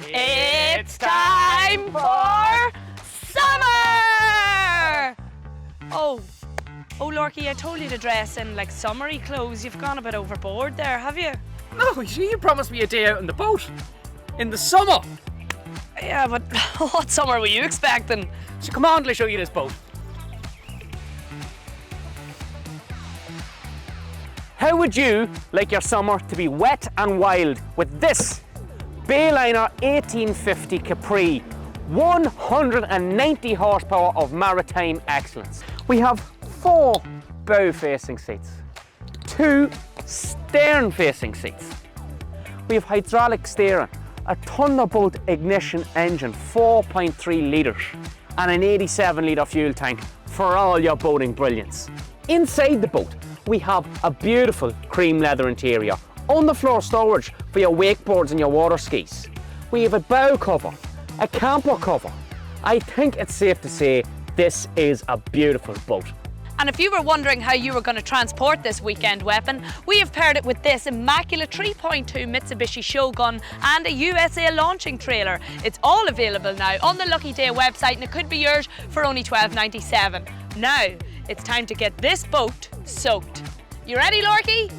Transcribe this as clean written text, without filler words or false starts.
It's time for summer! Oh, Lorky, I told you to dress in like summery clothes. You've gone a bit overboard there, have you? No, you promised me a day out on the boat. In the summer. Yeah, but what summer were you expecting? So come on, let me show you this boat. How would you like your summer to be wet and wild with this Bayliner 1850 Capri, 190 horsepower of maritime excellence. We have 4 bow-facing seats, 2 stern-facing seats. We have hydraulic steering, a Thunderbolt Ignition engine, 4.3 litres, and an 87 litre fuel tank for all your boating brilliance. Inside the boat, we have a beautiful cream leather interior, on-the-floor storage for your wakeboards and your water skis. We have a bow cover, a camper cover. I think it's safe to say this is a beautiful boat. And if you were wondering how you were going to transport this weekend weapon, we have paired it with this immaculate 3.2 Mitsubishi Shogun and a USA launching trailer. It's all available now on the Lucky Day website and it could be yours for only $12.97. Now, it's time to get this boat soaked. You ready, Lorky?